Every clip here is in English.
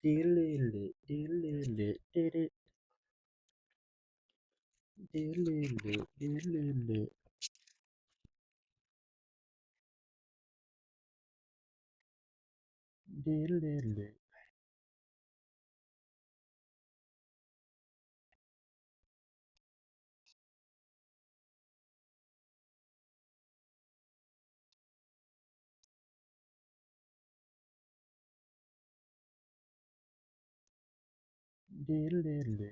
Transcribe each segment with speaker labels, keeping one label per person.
Speaker 1: Diddle-diddle, diddle-diddle, diddle, diddle-diddle, diddle-diddle, diddle-diddle, diddle-diddle.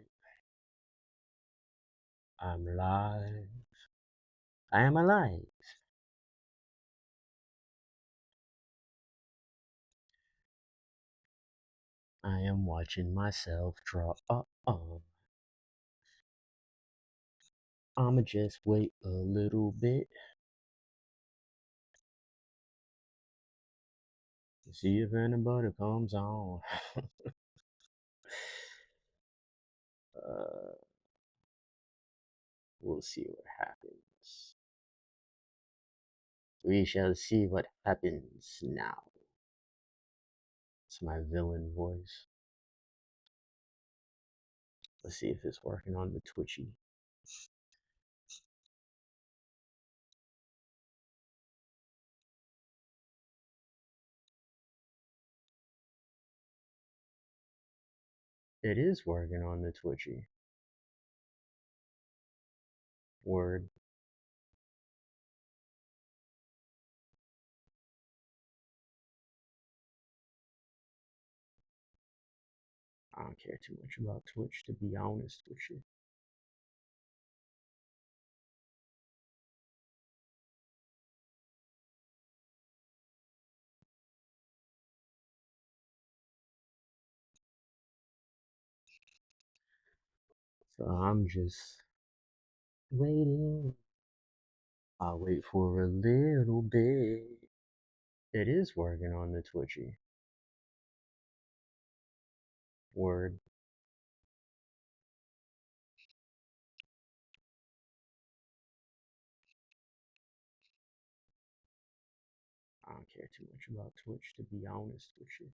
Speaker 1: I'm alive. I am alive. I am watching myself draw. I'ma just wait a little bit to see if anybody comes on. uh, we'll see what happens. We shall see what happens now. It's my villain voice. Let's see if it's working on the Twitchy. It is working on the Twitchy. Word. I don't care too much about Twitch, to be honest with you. So I'm just waiting. I'll wait for a little bit. It is working on the Twitchy. Word. I don't care too much about Twitch, to be honest with you.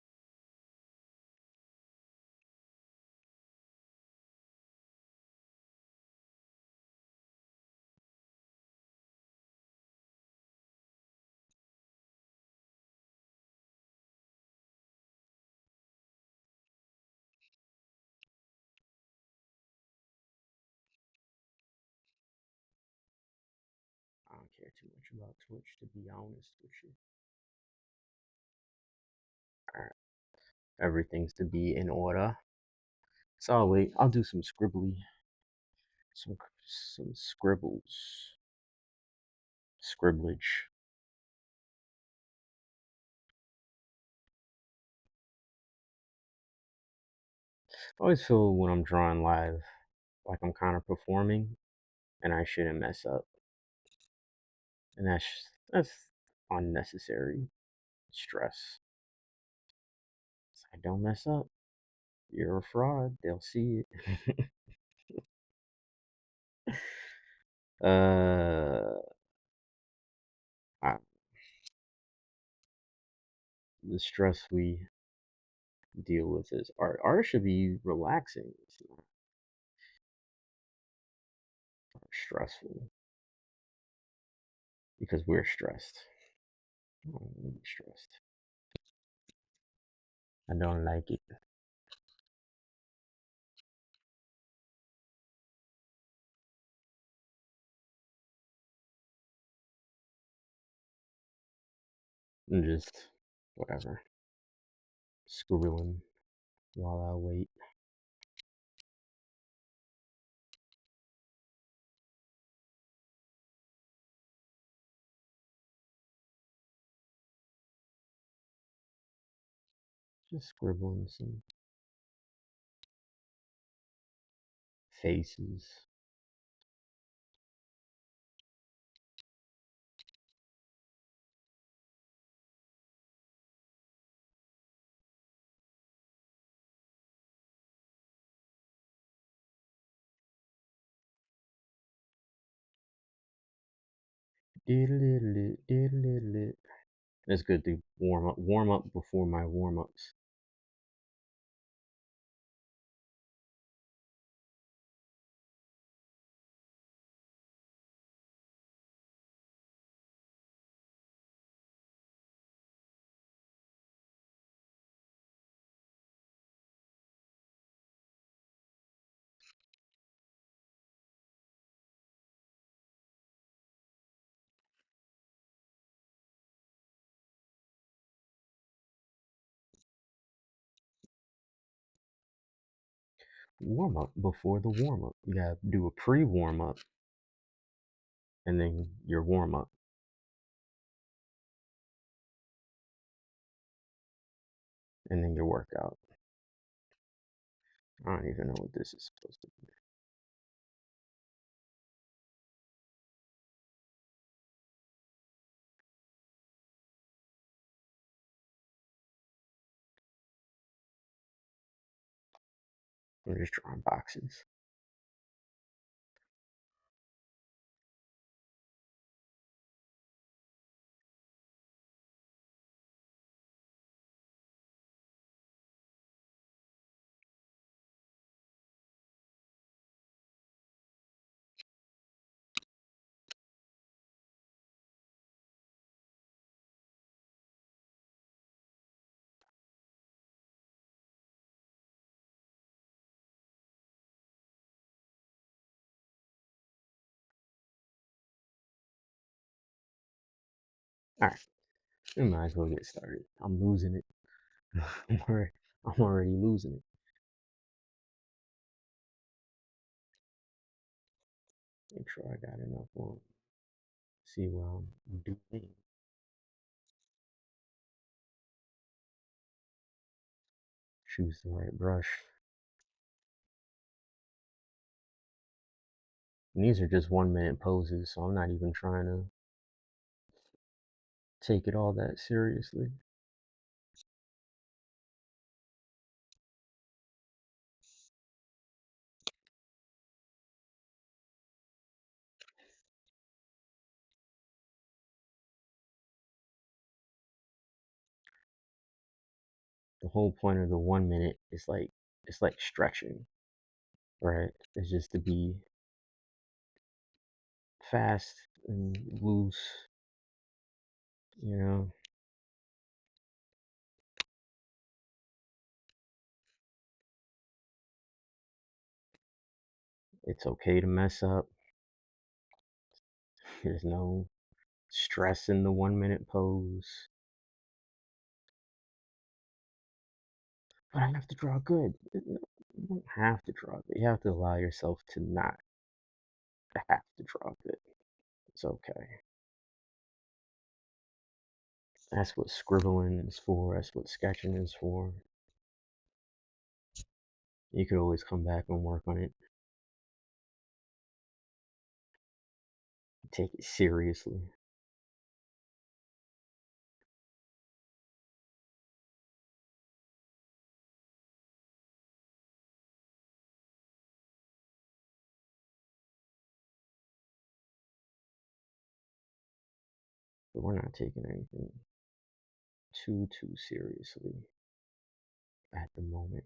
Speaker 1: I don't care too much about Twitch, to be honest with you. Alright. Everything's to be in order. So I'll wait. I'll do some scribbly. Some scribbles. Scribblage. I always feel when I'm drawing live like I'm kind of performing and I shouldn't mess up. And that's unnecessary stress. It's like, don't mess up. You're a fraud. They'll see it. uh, I, the stress we deal with is art. Art should be relaxing. It's not stressful because we're stressed. I don't want to be stressed. I don't like it. I'm just whatever. Scribbling while I wait. Just scribbling some faces. Diddle-diddle-it, diddle-diddle-it. It's good to warm up before my warm ups. warm up before the warm up. You gotta do a pre warm up and then your warm up and then your workout. I don't even know what this is supposed to be. I'm just drawing boxes. All right, we might as well get started. I'm losing it. I'm already losing it. Make sure I got enough on. See what I'm doing. Choose the right brush. And these are just 1 minute poses, so I'm not even trying to take it all that seriously. The whole point of the 1 minute is like it's like stretching, right? It's just to be fast and loose, you know. It's okay to mess up. There's no stress in the 1 minute pose. But I have to draw good. You don't have to draw good. You have to allow yourself to not have to draw good. It's okay. That's what scribbling is for. That's what sketching is for. You could always come back and work on it. Take it seriously. But we're not taking anything too seriously at the moment.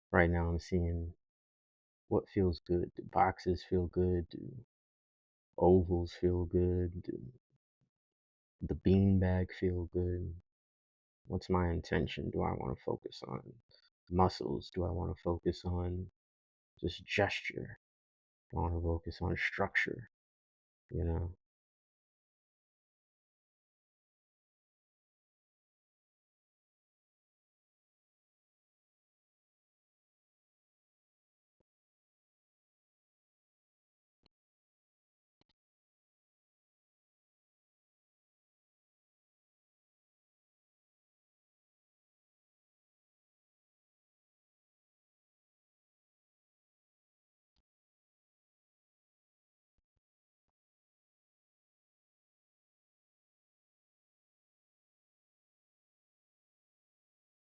Speaker 1: Right now, I'm seeing what feels good. Do boxes feel good? Do ovals feel good? Do the beanbag feel good? What's my intention? Do I want to focus on muscles? Do I want to focus on just gesture? Do I want to focus on structure? You know,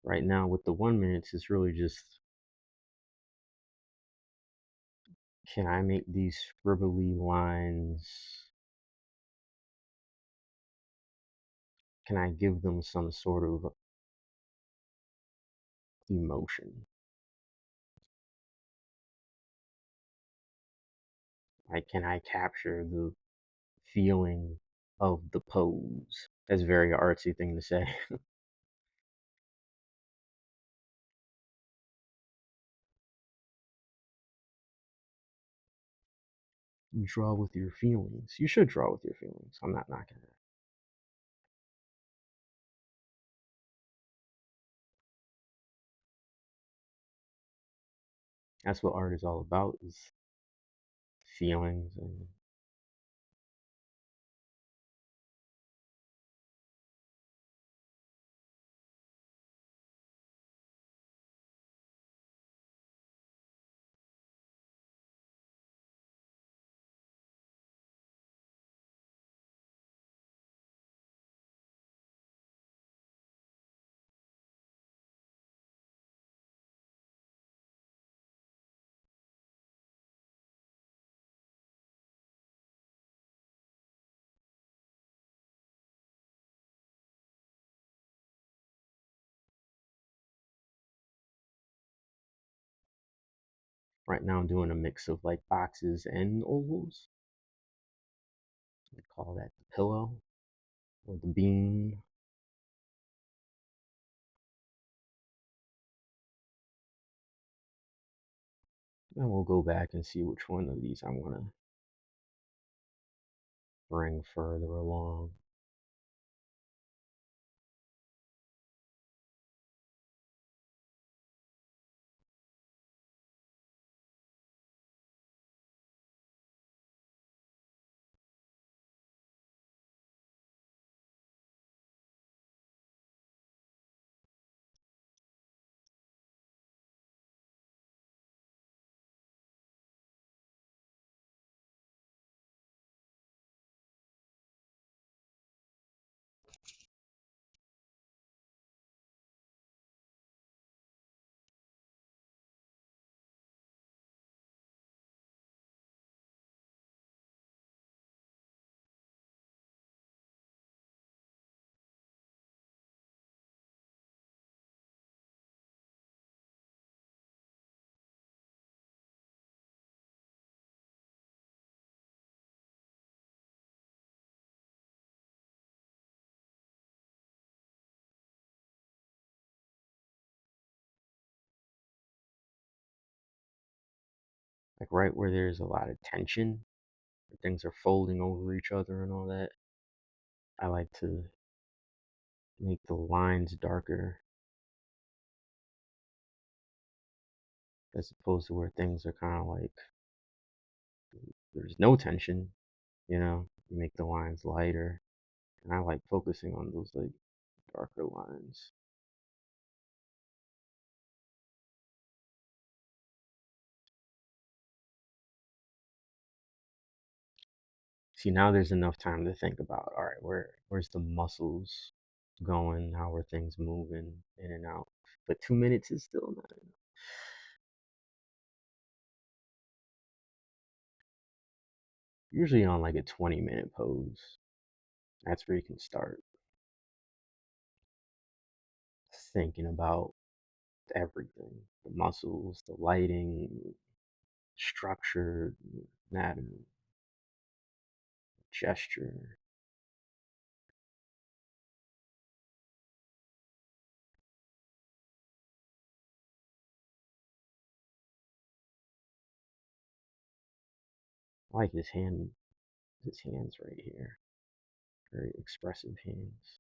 Speaker 1: right now with the 1 minutes, it's really just Can I make these scribbly lines, can I give them some sort of emotion? Like, can I capture the feeling of the pose? That's a very artsy thing to say. You draw with your feelings. You should draw with your feelings. I'm not knocking it. That's what art is all about, is feelings. And right now I'm doing a mix of like boxes and ovals. We call that the pillow or the bean. And we'll go back and see which one of these I want to bring further along. Like right where there's a lot of tension, where things are folding over each other and all that, I like to make the lines darker as opposed to where things are kind of like there's no tension, you make the lines lighter. And I like focusing on those like darker lines. See, now there's enough time to think about, all right, where's the muscles going? How are things moving in and out? But 2 minutes is still not enough. Usually on like a 20-minute pose, that's where you can start thinking about everything, the muscles, the lighting, structure, anatomy, gesture. I like his hands right here. Very expressive hands.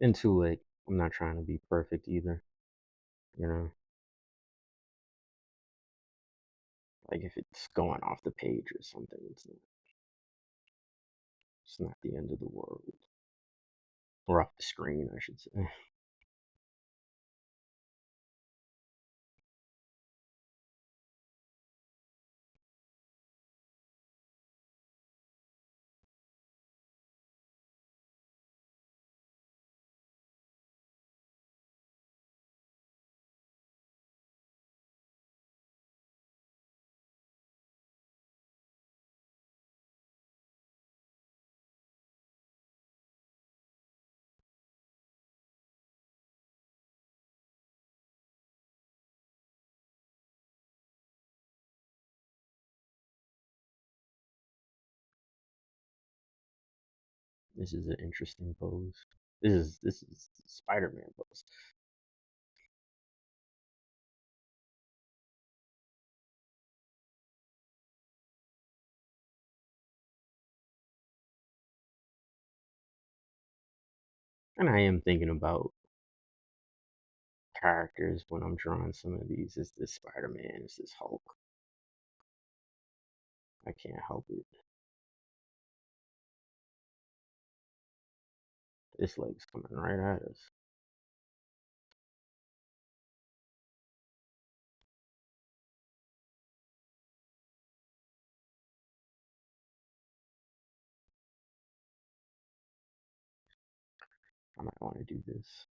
Speaker 1: And too, like, I'm not trying to be perfect either, you know? Like if it's going off the page or something, it's not. It's not the end of the world. Or off the screen, I should say. This is an interesting pose. This is Spider-Man pose. And I am thinking about characters when I'm drawing some of these. Is this Spider-Man? Is this Hulk? I can't help it. This leg's coming right at us. I might want to do this.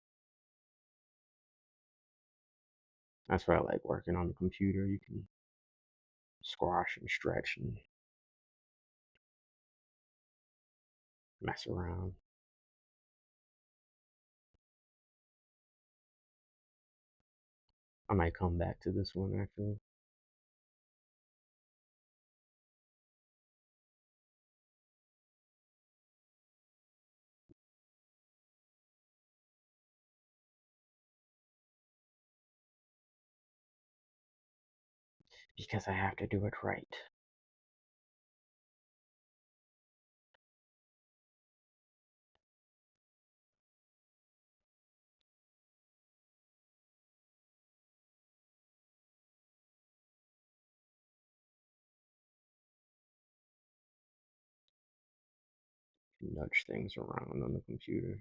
Speaker 1: That's why I like working on the computer. You can squash and stretch and mess around. I might come back to this one actually. Because I have to do it right. Nudge things around on the computer.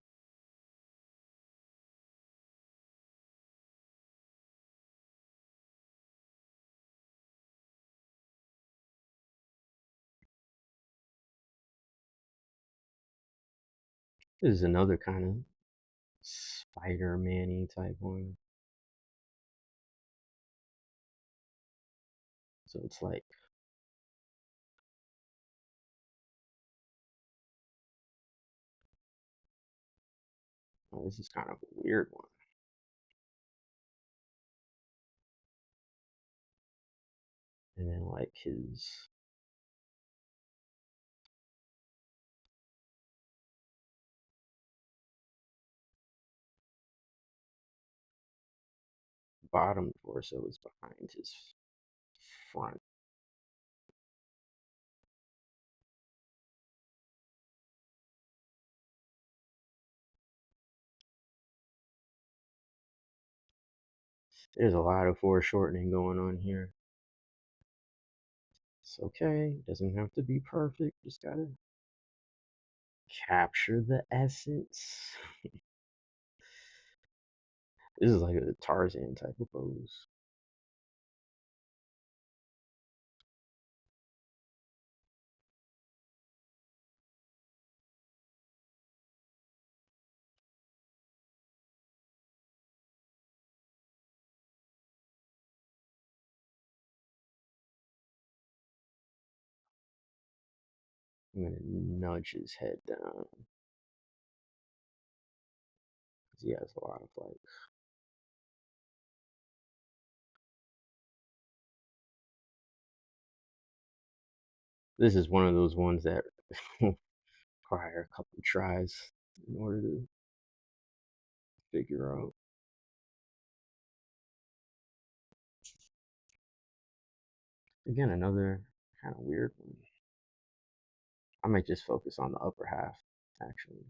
Speaker 1: This is another kind of Spider-Man-y type one. So it's like, oh, this is kind of a weird one. And then like his bottom torso is behind his front. There's a lot of foreshortening going on here. It's okay. Doesn't have to be perfect. Just gotta capture the essence. This is like a Tarzan type of pose. I'm gonna nudge his head down because he has a lot of like. This is one of those ones that require a couple tries in order to figure out. Again, another kind of weird one. I might just focus on the upper half, actually.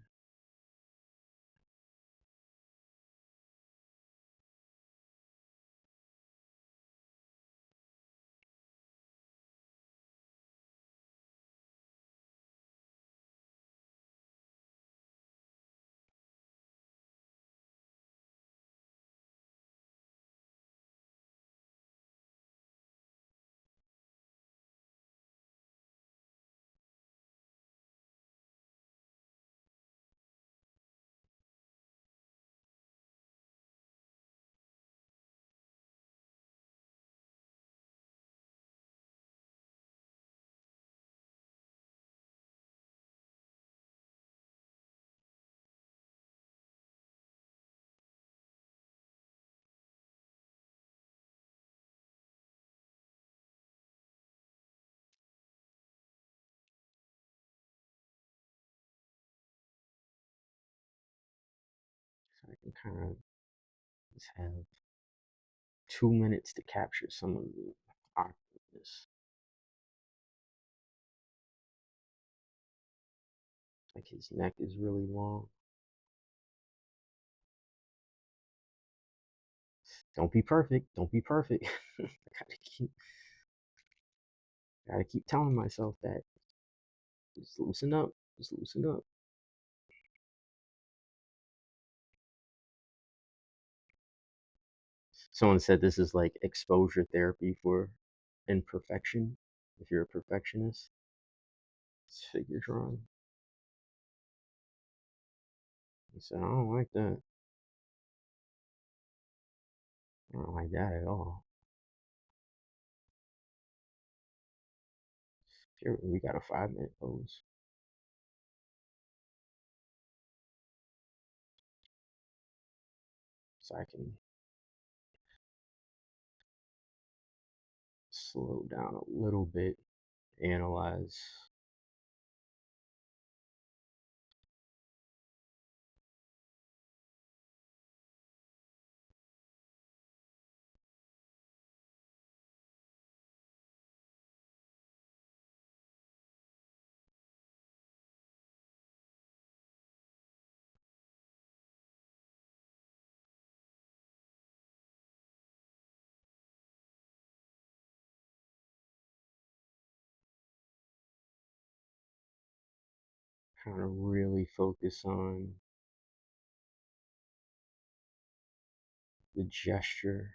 Speaker 1: kind of just have 2 minutes to capture some of the awkwardness. Like his neck is really long. Don't be perfect. Don't be perfect. I gotta keep telling myself that. Just loosen up. Just loosen up. Someone said this is like exposure therapy for imperfection. If you're a perfectionist, it's figure drawing. I said, I don't like that. I don't like that at all. Here, we got a 5 minute pose. So I can slow down a little bit, analyze. Kind of really focus on the gesture,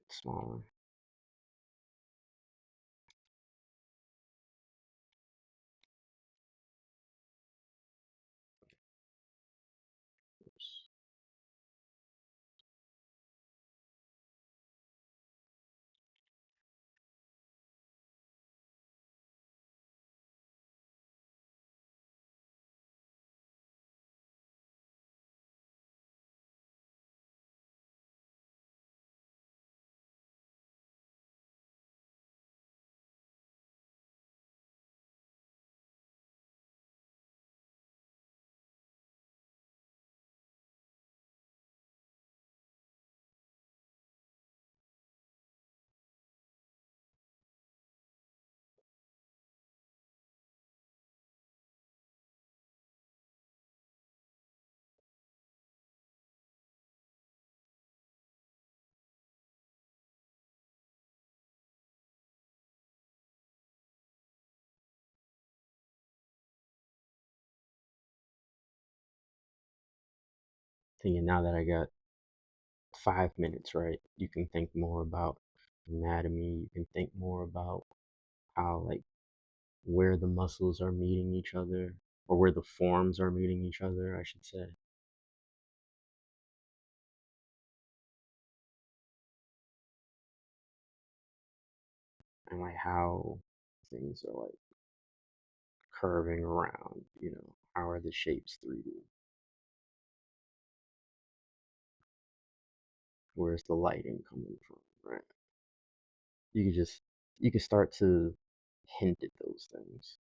Speaker 1: smaller. Thinking now that I got 5 minutes, right? You can think more about anatomy. You can think more about how, like, where the muscles are meeting each other, or where the forms are meeting each other, I should say. And like how things are like curving around, how are the shapes 3D? Where's the lighting coming from, right? You could just you could start to hint at those things.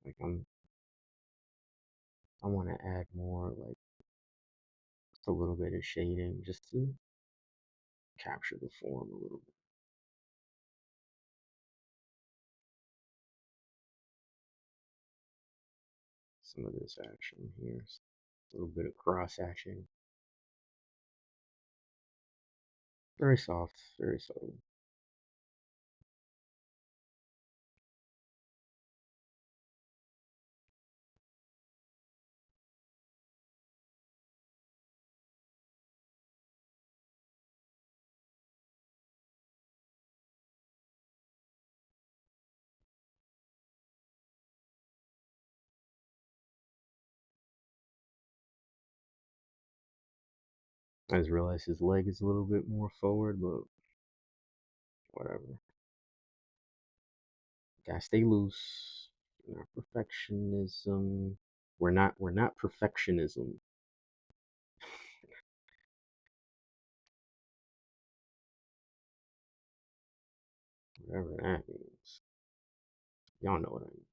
Speaker 1: Like I want to add more, like a little bit of shading just to capture the form a little bit. Some of this action here, a little bit of cross action. Very soft, very subtle. I just realized his leg is a little bit more forward, but whatever. Gotta stay loose. Not perfectionism. We're not perfectionism. Whatever that means. Y'all know what I mean.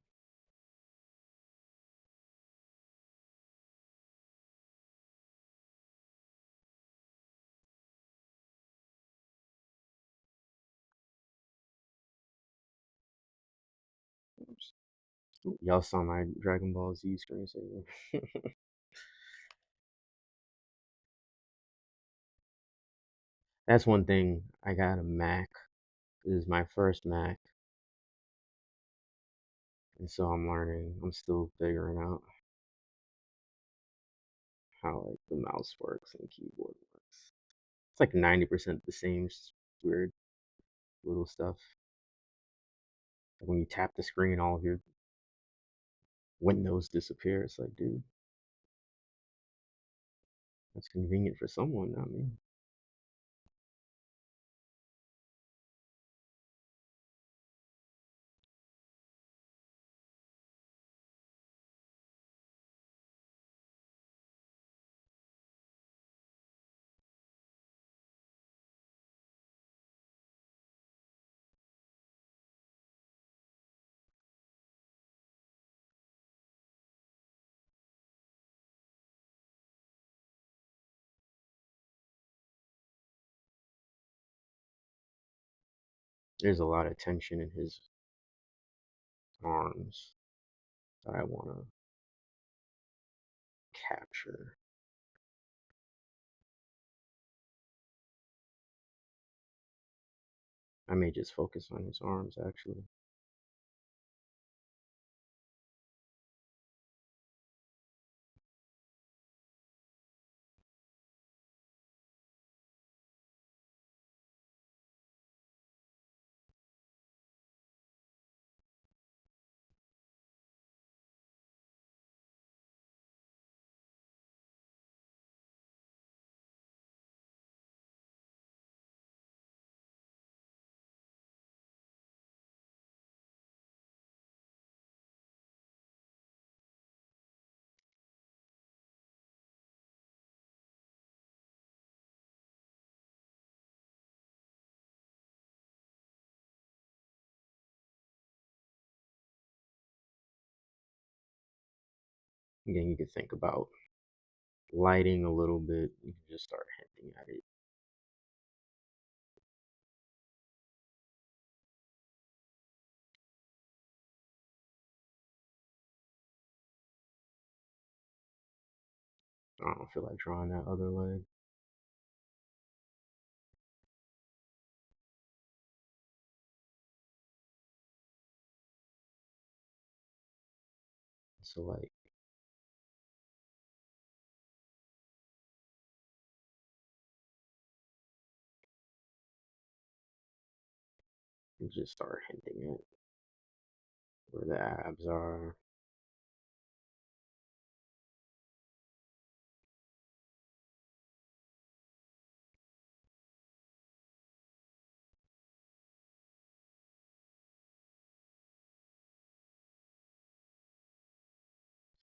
Speaker 1: Y'all saw my Dragon Ball Z screensaver. That's one thing. I got a Mac. This is my first Mac, and so I'm learning. I'm still figuring out how like the mouse works and keyboard works. It's like 90% the same, just weird little stuff. Like when you tap the screen, all of your windows disappear. It's like, dude, that's convenient for someone, not me. There's a lot of tension in his arms that I want to capture. I may just focus on his arms actually. Again, you could think about lighting a little bit. You can just start hinting at it. I don't feel like drawing that other leg. So like you just start hinting at where the abs are.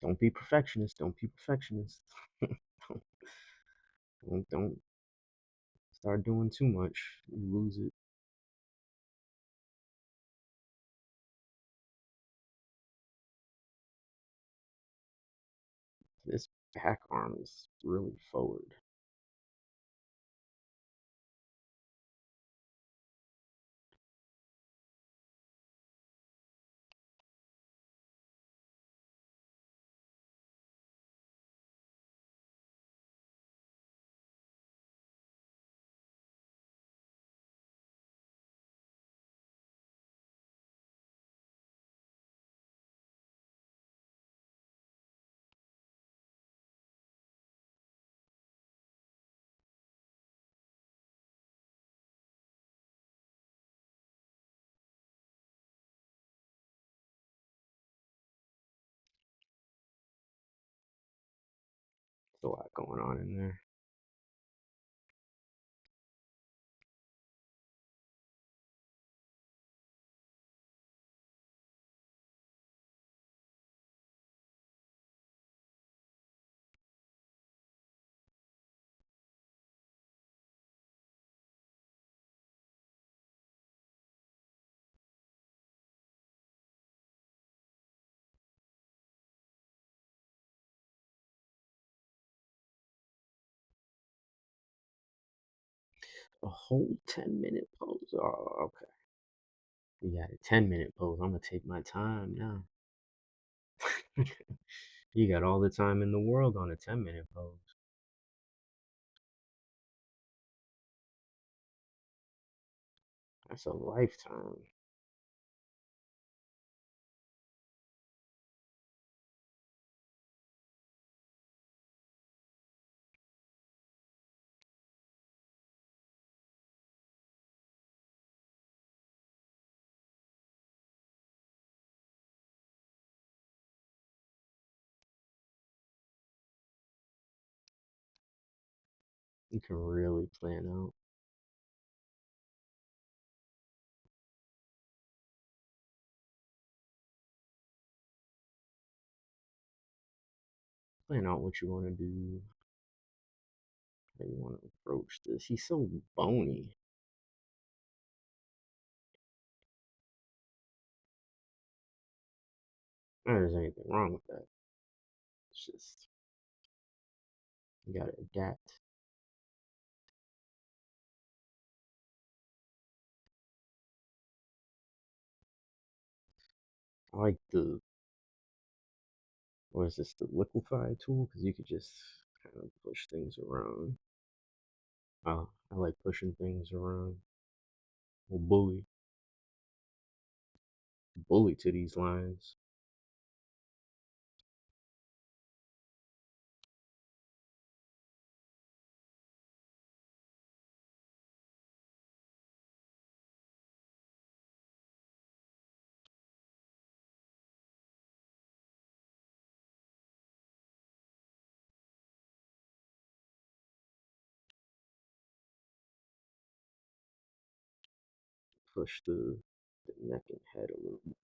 Speaker 1: Don't be perfectionist. Don't be perfectionist. don't start doing too much. You lose it. This back arm is really forward. There's a lot going on in there. A whole 10-minute pose. Oh, okay. You got a 10-minute pose. I'm gonna take my time now. You got all the time in the world on a 10-minute pose. That's a lifetime. You can really plan out what you want to do, how you want to approach this. He's so bony. Not that there's anything wrong with that. It's just you gotta adapt. I like the what is this, the liquefy tool? Because you could just kind of push things around. I like pushing things around. Well, bully to these lines. Push the neck and head a little bit.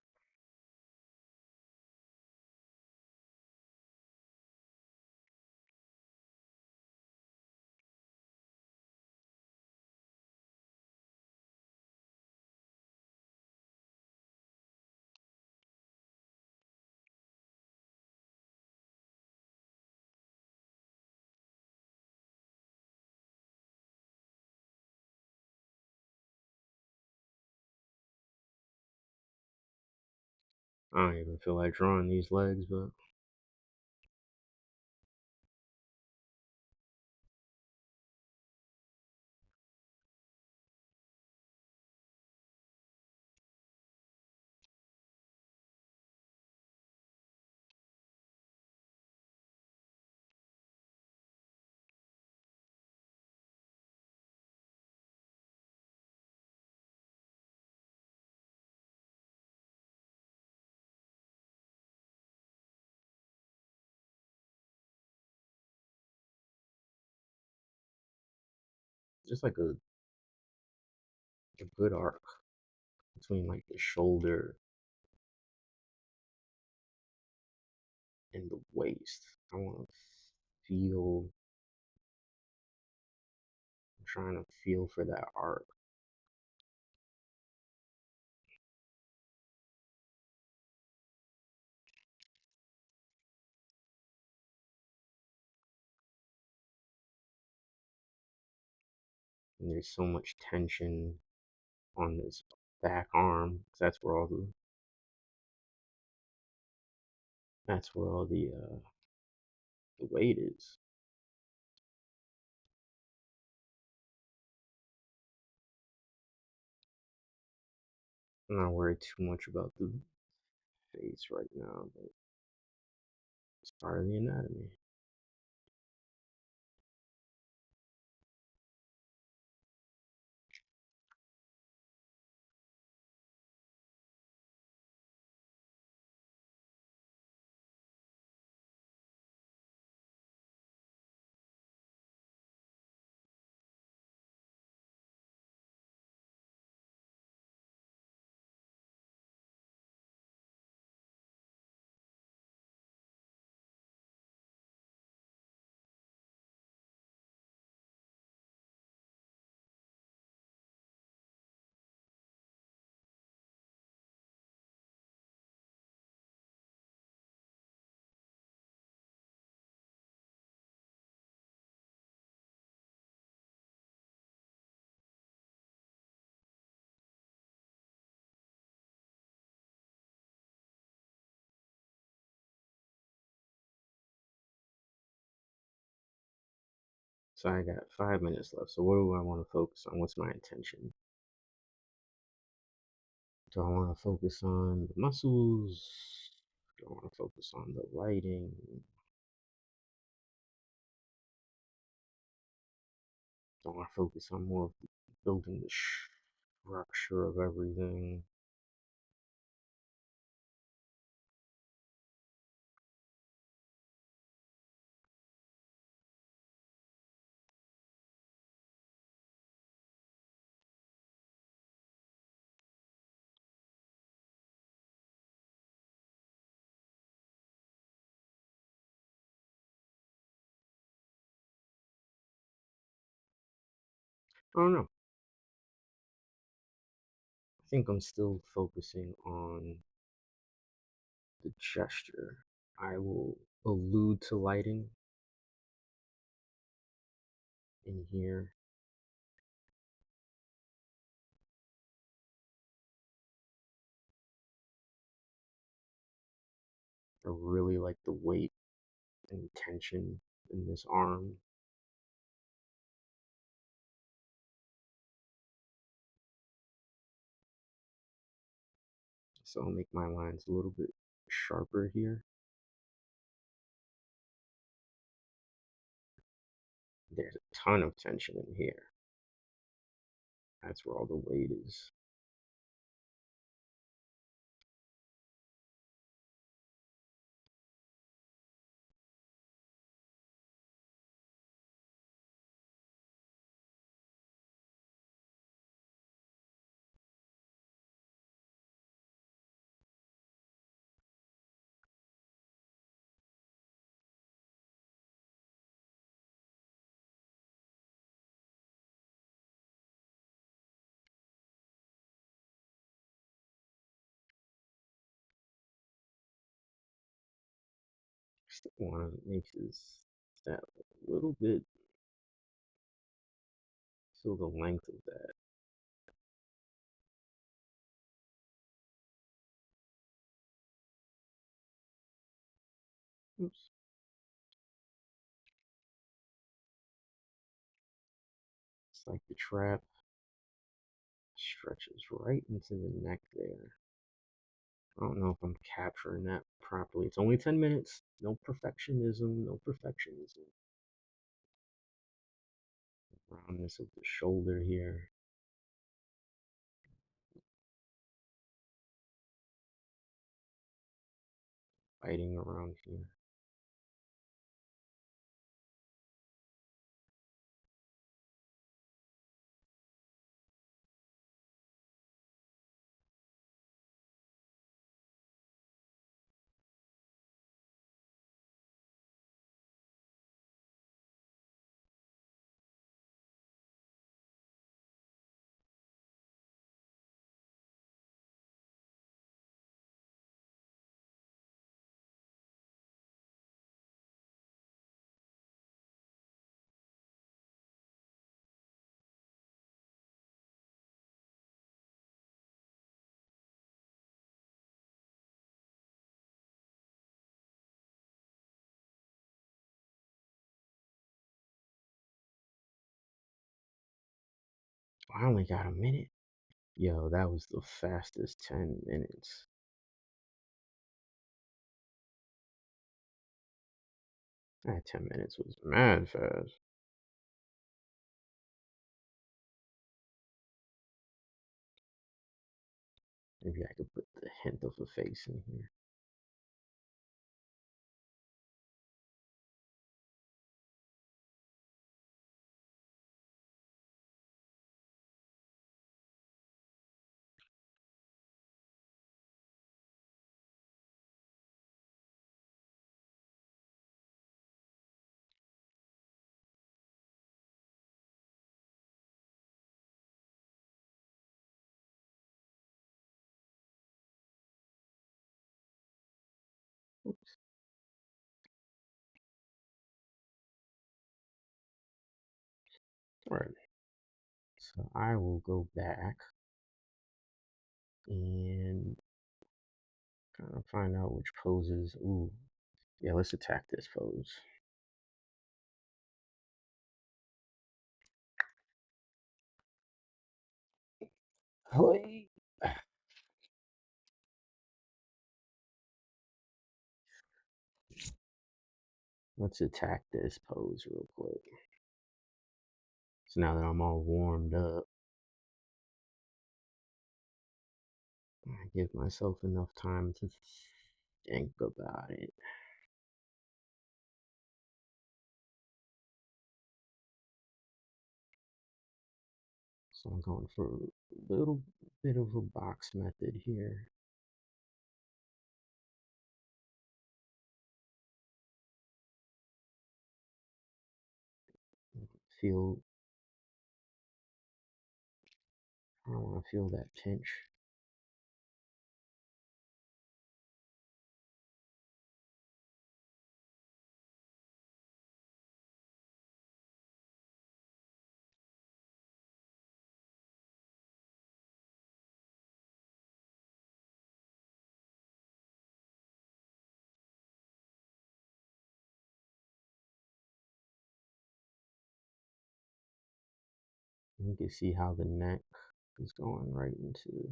Speaker 1: I don't even feel like drawing these legs, but just like a good arc between like the shoulder and the waist. I want to feel, I'm trying to feel for that arc. And there's so much tension on this back arm 'cause that's where all the weight is. I'm not worried too much about the face right now, but it's part of the anatomy. So I got 5 minutes left. So what do I want to focus on? What's my intention? Do I want to focus on the muscles? Do I want to focus on the lighting? Do I want to focus on more of building the structure of everything? I don't know. I think I'm still focusing on the gesture. I will allude to lighting in here. I really like the weight and tension in this arm. So I'll make my lines a little bit sharper here. There's a ton of tension in here. That's where all the weight is. Just want to make this that a little bit, feel the length of that. Oops. It's like the trap stretches right into the neck there. I don't know if I'm capturing that properly. It's only 10 minutes. No perfectionism, no perfectionism. Roundness of the shoulder here. Biting around here. I only got a minute. Yo, that was the fastest 10 minutes. That 10 minutes was mad fast. Maybe I could put the hint of a face in here. Oops. All right. So I will go back and kind of find out which poses. Ooh, yeah, let's attack this pose. Hoi. Let's attack this pose real quick. So now that I'm all warmed up, I give myself enough time to think about it. So I'm going for a little bit of a box method here. Feel, I don't want to feel that pinch. You can see how the neck is going right into,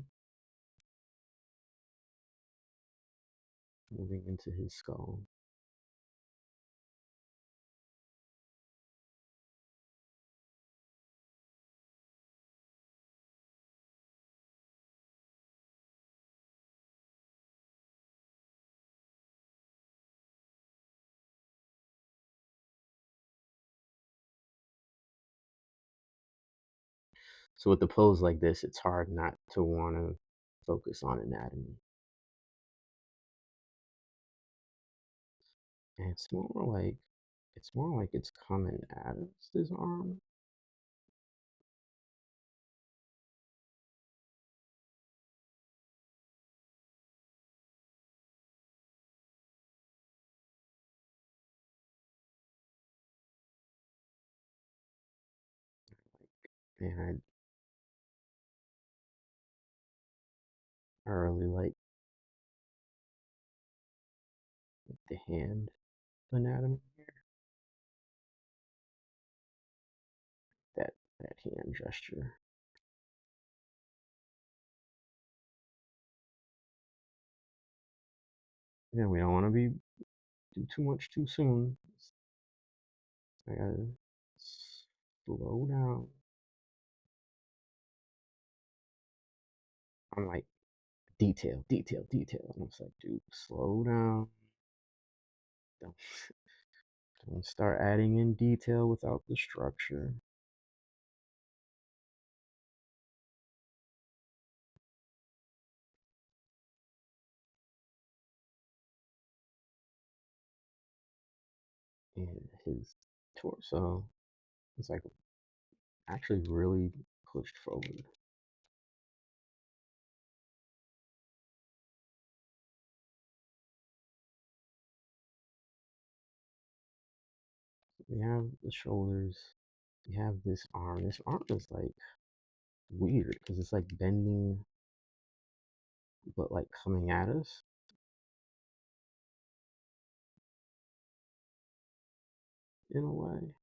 Speaker 1: moving into his skull. So with the pose like this, it's hard not to want to focus on anatomy. And it's more like it's coming at us, this arm. And I really like the hand anatomy here. That hand gesture. Yeah, we don't want to be do too much too soon. I gotta slow down. I'm like detail, detail, detail. And I'm just like, dude, slow down. Don't, don't start adding in detail without the structure. And his torso is like actually really pushed forward. We have the shoulders. We have this arm. This arm is like weird because it's like bending, but like coming at us in a way.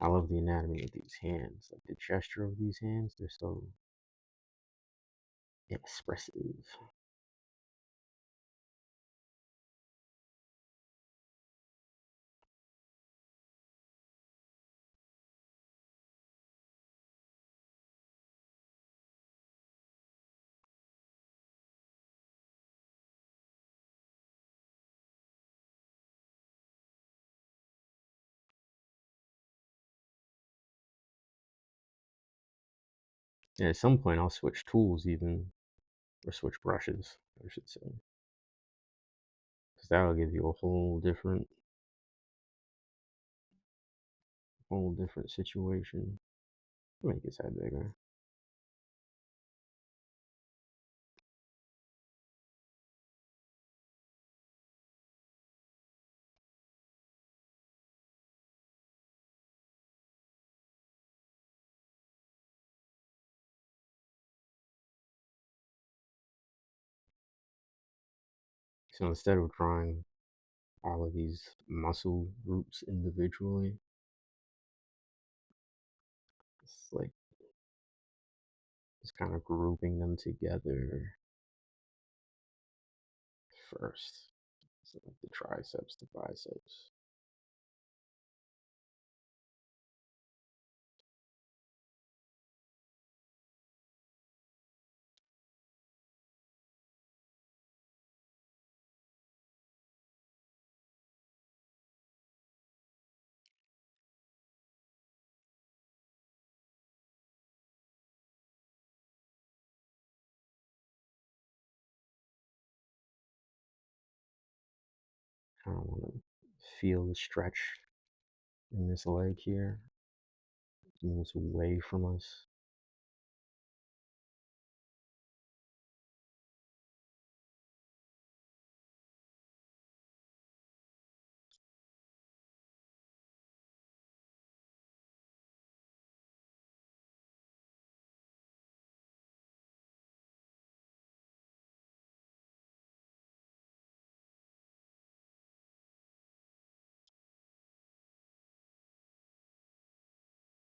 Speaker 1: I love the anatomy of these hands, like the gesture of these hands. They're so expressive. And at some point, I'll switch tools even, or switch brushes, I should say, because that'll give you a whole different situation. Make his head bigger. So instead of drawing all of these muscle groups individually, it's like just kind of grouping them together first. So like the triceps, the biceps. Kind of want to feel the stretch in this leg here. Moves away from us.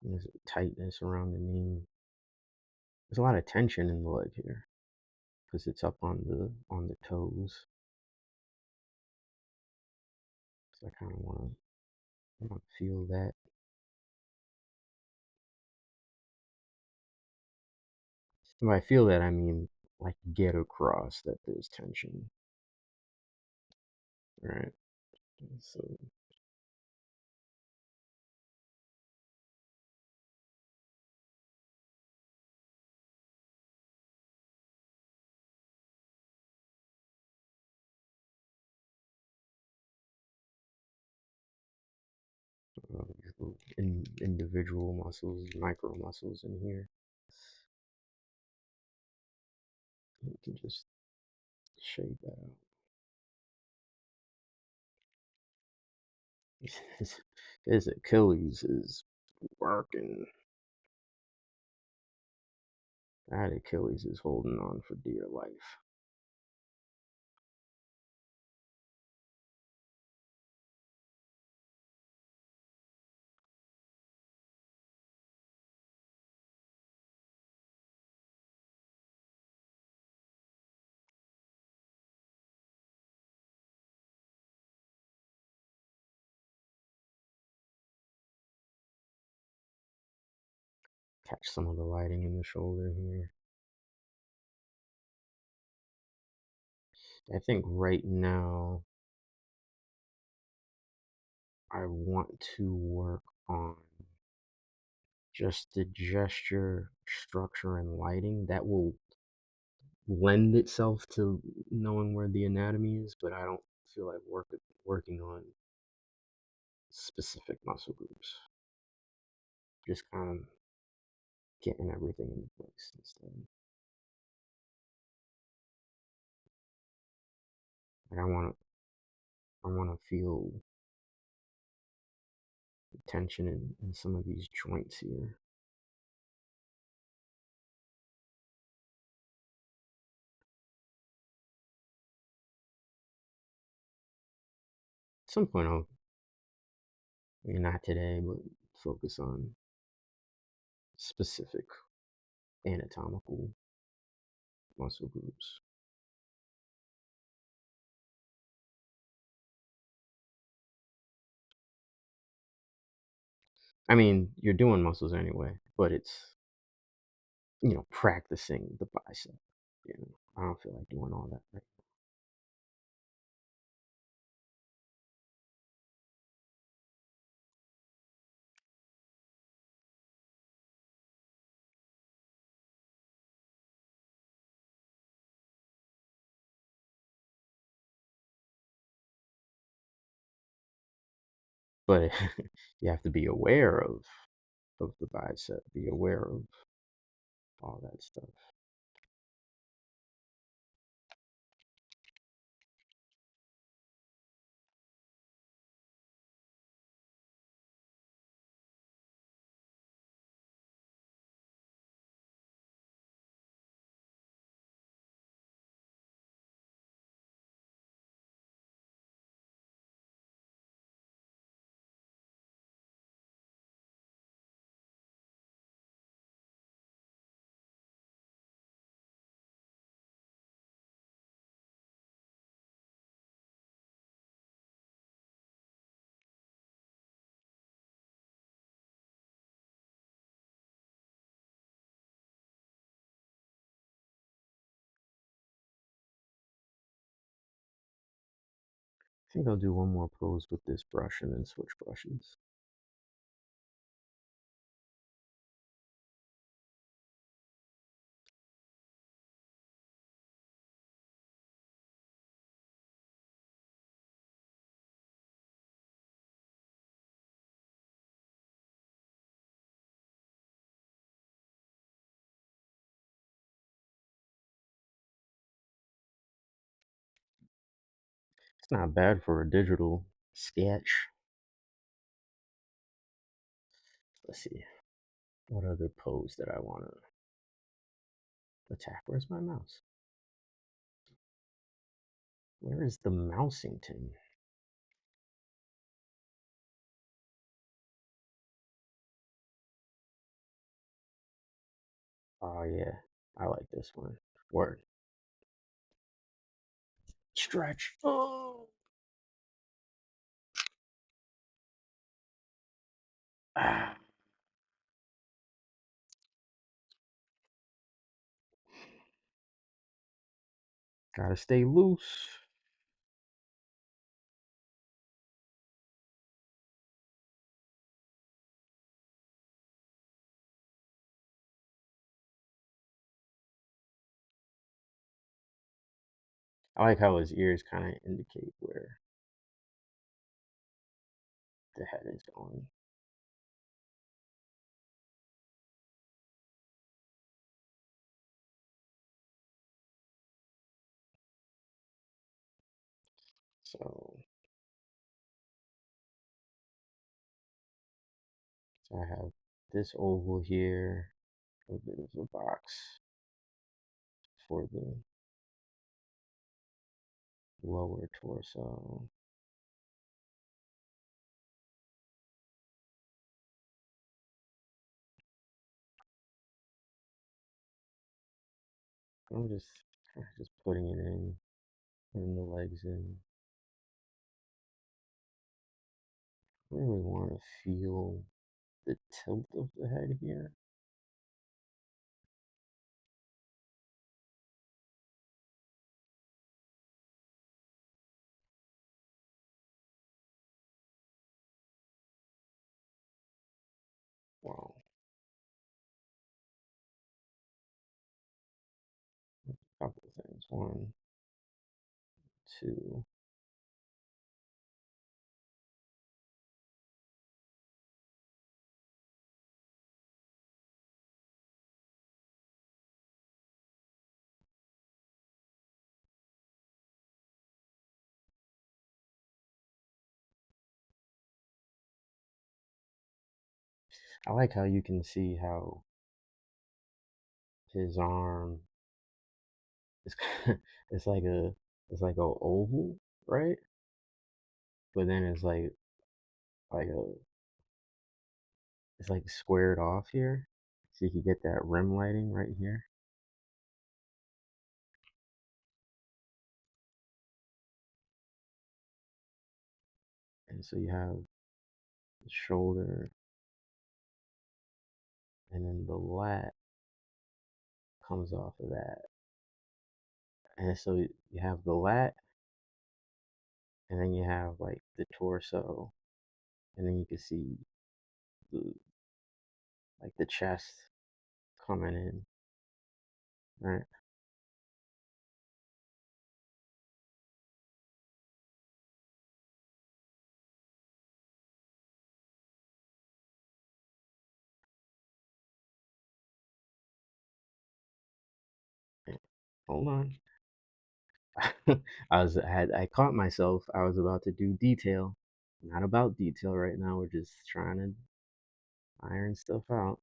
Speaker 1: There's a tightness around the knee. There's a lot of tension in the leg here because it's up on the toes. So I kind of want to feel that. When I feel that, I mean like get across that there's tension, right? So individual muscles, micro muscles in here. You can just shake that out. His Achilles is working. That Achilles is holding on for dear life. Catch some of the lighting in the shoulder here. I think right now I want to work on just the gesture, structure, and lighting that will lend itself to knowing where the anatomy is, but I don't feel like working on specific muscle groups. Just kind of getting everything into place instead. Like I want to feel the tension in some of these joints here. At some point, I mean, not today, but focus on specific anatomical muscle groups. I mean, you're doing muscles anyway, but it's, practicing the bicep. I don't feel like doing all that right. But you have to be aware of the bicep, be aware of all that stuff. think I'll do one more pose with this brush and then switch brushes. It's not bad for a digital sketch. Let's see. What other pose that I want to attack? Where's my mouse? Where is the Mousington? Oh yeah, I like this one. Word. Stretch. Oh. Ah. Gotta stay loose. I like how his ears kind of indicate where the head is going. So, so I have this oval here, a bit of a box for the lower torso. I'm just putting it in, putting the legs in. I really want to feel the tilt of the head here. Wow, a couple of things. One, two. I like how you can see how his arm is it's like a it's like a oval, right? But then like a it's like squared off here. So you can get that rim lighting right here. And so you have the shoulder and then the lat comes off of that. And so you have the lat and then you have like the torso and then you can see the like the chest coming in, right? Hold on. I caught myself. I was about to do detail. Not about detail right now. We're just trying to iron stuff out.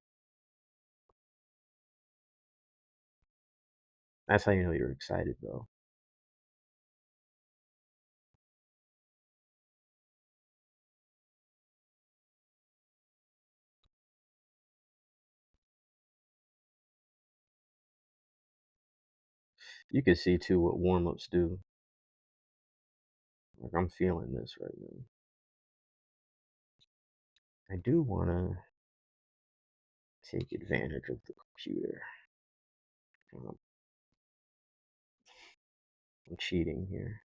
Speaker 1: That's how you know you're excited though. You can see too what warm-ups do. Like I'm feeling this right now. I do want to take advantage of the computer. Um, I'm cheating here.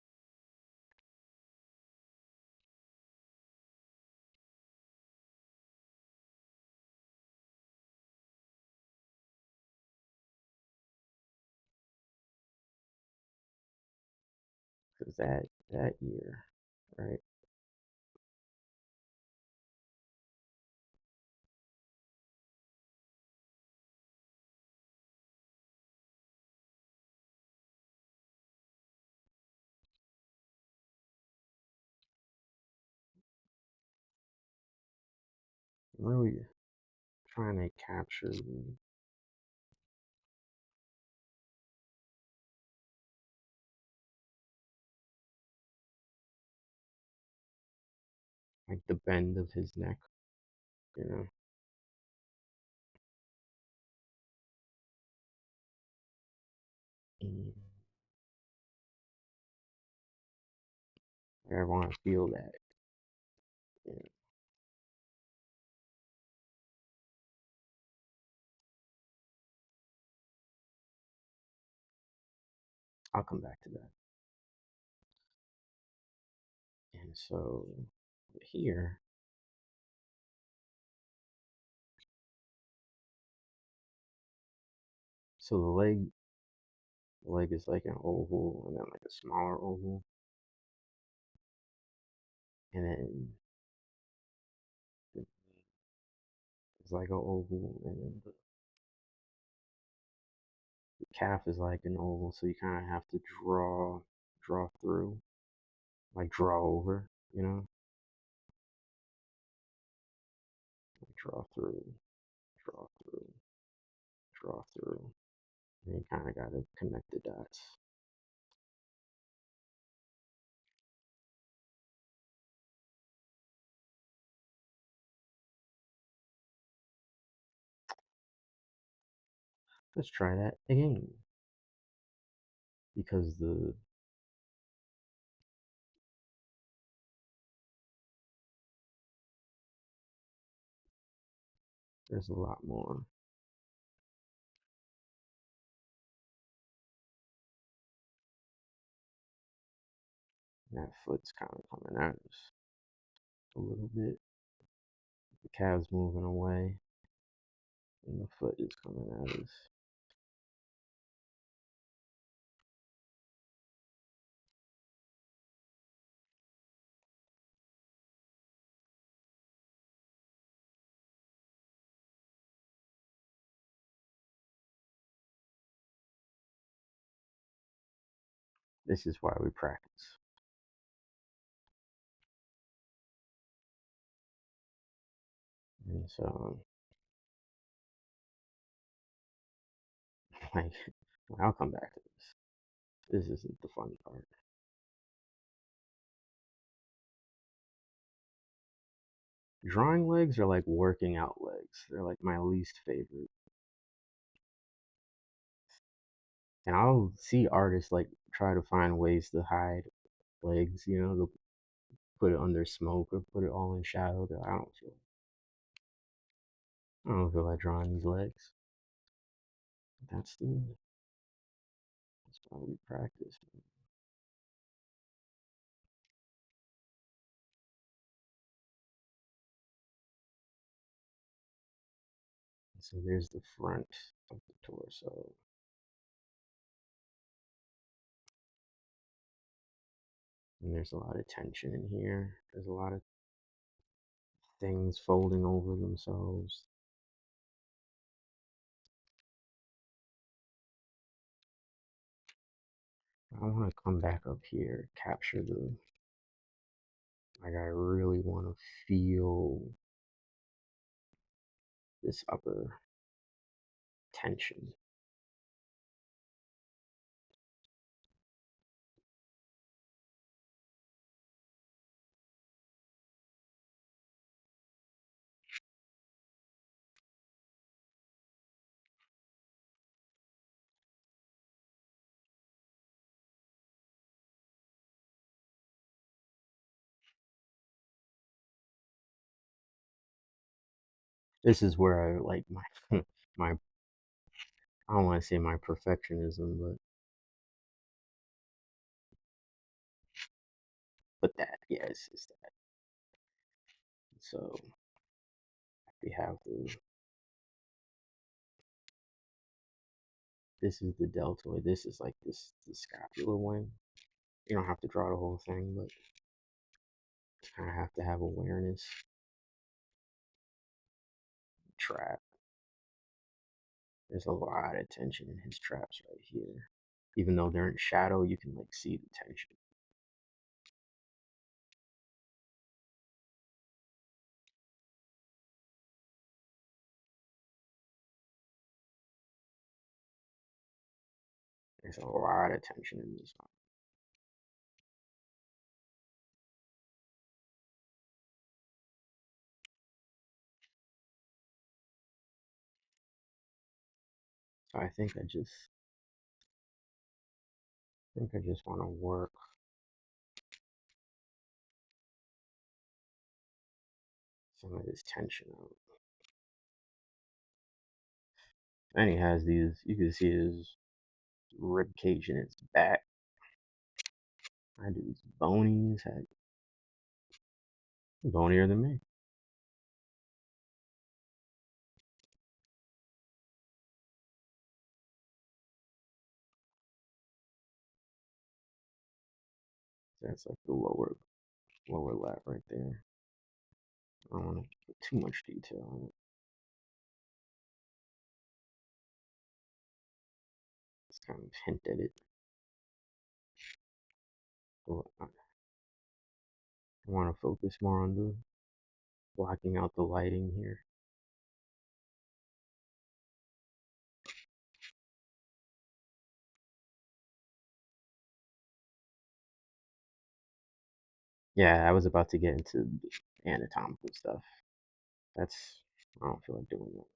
Speaker 1: that year, right? Really trying to capture like the bend of his neck, you know. And I want to feel that. Yeah, I'll come back to that. And so here, so the leg is like an oval, and then like a smaller oval, and then it's like an oval, and then the calf is like an oval. So you kind of have to draw through, like draw over, you know, like draw through, draw through, draw through. And you kind of got to connect the dots. Let's try that again because there's a lot more. That foot's kind of coming at us a little bit. The calf's moving away, and the foot is coming at us. This is why we practice. And so, like, I'll come back to this. This isn't the fun part. Drawing legs are like working out legs. They're like my least favorite. And I'll see artists like try to find ways to hide legs, you know, they'll put it under smoke or put it all in shadow. I don't feel like drawing these legs. That's the that's why we practice. So there's the front of the torso. And there's a lot of tension in here. There's a lot of things folding over themselves. I want to come back up here, capture like I really want to feel this upper tension. This is where I like my my I don't want to say my perfectionism, but that yeah, it's just that. So we have this is the deltoid. This is like this the scapular one. You don't have to draw the whole thing, but you kind of have to have awareness. Trap. There's a lot of tension in his traps right here. Even though they're in shadow, you can like see the tension. There's a lot of tension in this one. So I think I just want to work some of this tension out. And he has these, you can see his rib cage in his back. I do these bonies, heck, bonier than me. That's like the lower lap right there. I don't want to put too much detail on it. Just kind of hint at it. But I want to focus more on the blocking out the lighting here. Yeah, I was about to get into the anatomical stuff. That's, I don't feel like doing that.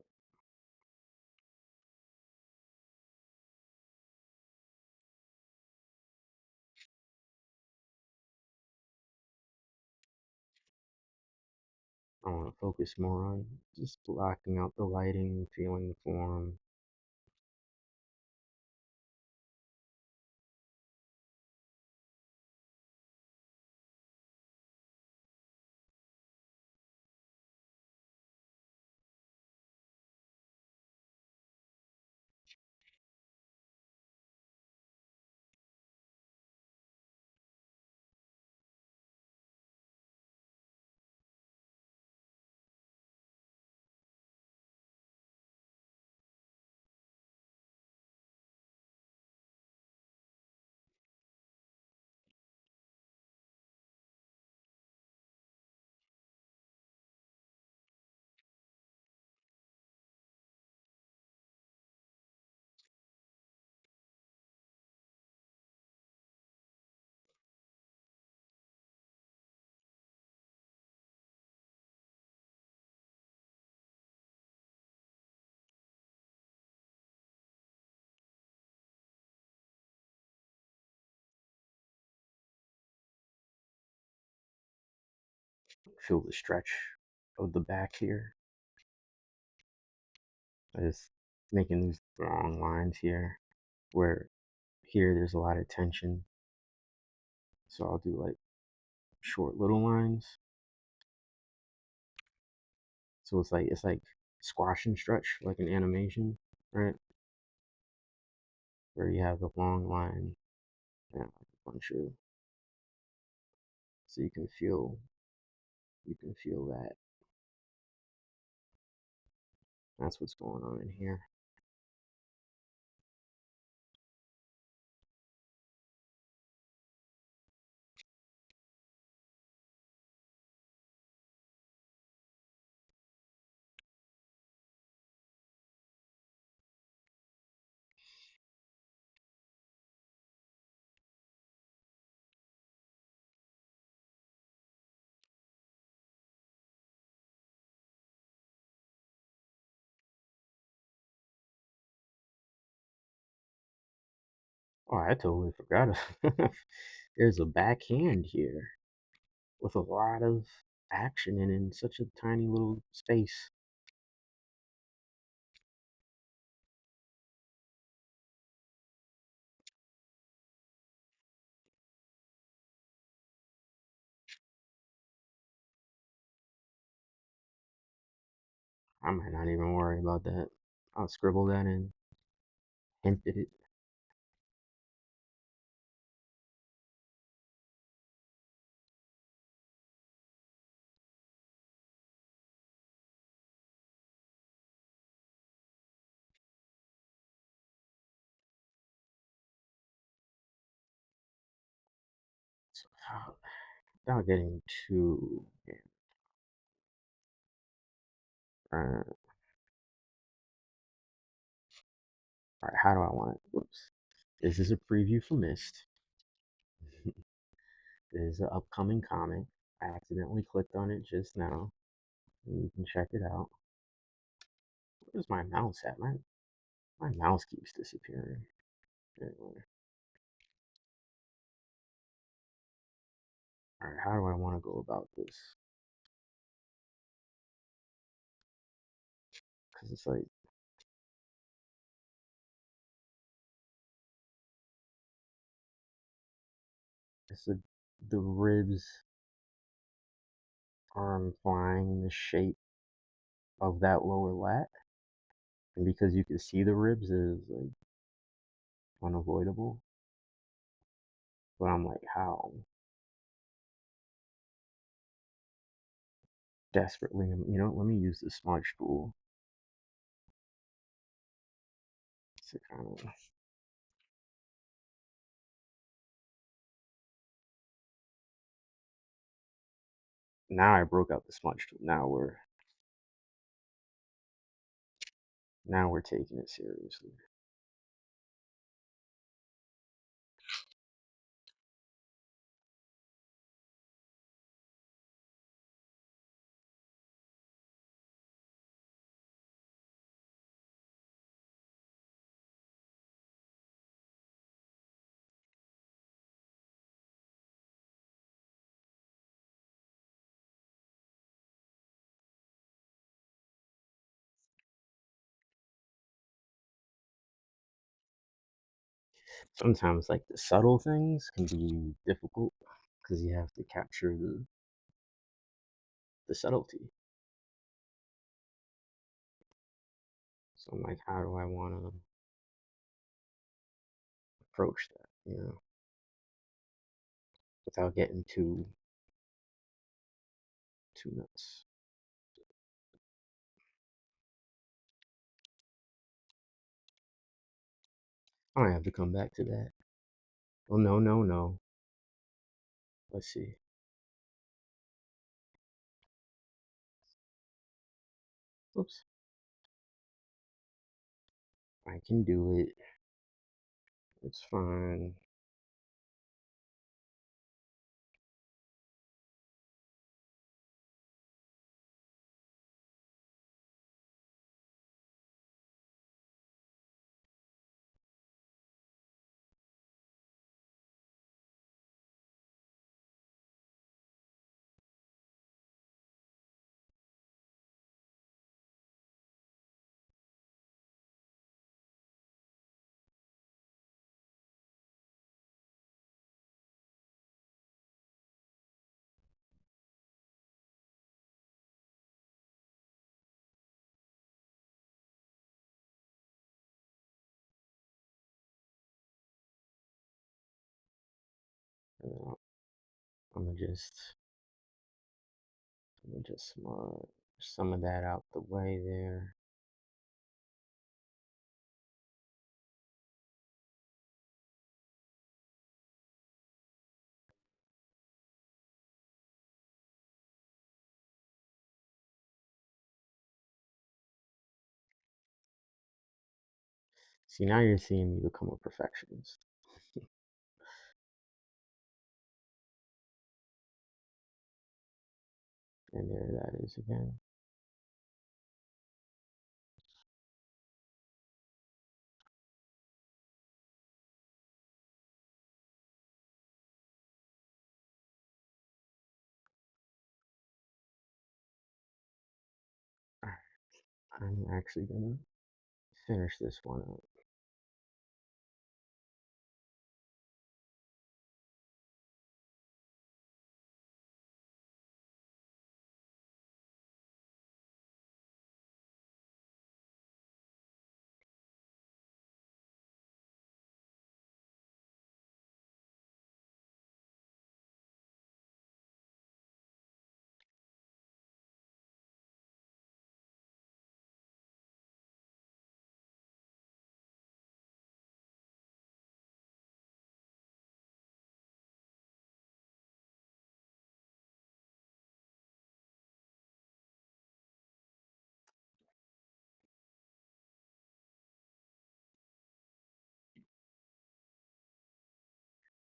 Speaker 1: I want to focus more on just blocking out the lighting, feeling the form. Feel the stretch of the back here. I just making these long lines here where here there's a lot of tension. So I'll do like short little lines. So it's like squash and stretch, like an animation, right? Where you have the long line and like a bunch of, so you can feel that. That's what's going on in here. Oh, I totally forgot. There's a backhand here with a lot of action and in such a tiny little space. I might not even worry about that. I'll scribble that in, hint at it. without getting too, yeah, all right, how do I want it? Whoops. This is a preview for Mist. This is an upcoming comic. I accidentally clicked on it just now. You can check it out. Where's my mouse at? My mouse keeps disappearing. Anyway. Alright, how do I want to go about this? Because it's like, it's the ribs are implying the shape of that lower lat. And because you can see the ribs, it is like unavoidable. But I'm like, how? Desperately, let me use the smudge tool to kind of. Now I broke out the smudge tool. Now we're taking it seriously. Sometimes like the subtle things can be difficult because you have to capture the subtlety. So I'm like, how do I want to approach that, without getting too nuts. I might have to come back to that. Oh no, no, no. Let's see. Oops. I can do it. It's fine. Uh, I'm gonna just smudge some of that out the way there. See, now you're seeing me become a perfectionist. And there that is again. Alright, I'm actually gonna finish this one up.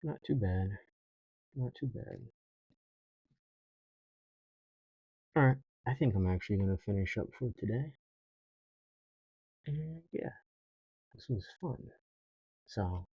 Speaker 1: Not too bad. Not too bad. All right. I think I'm actually gonna finish up for today. And yeah, this was fun. So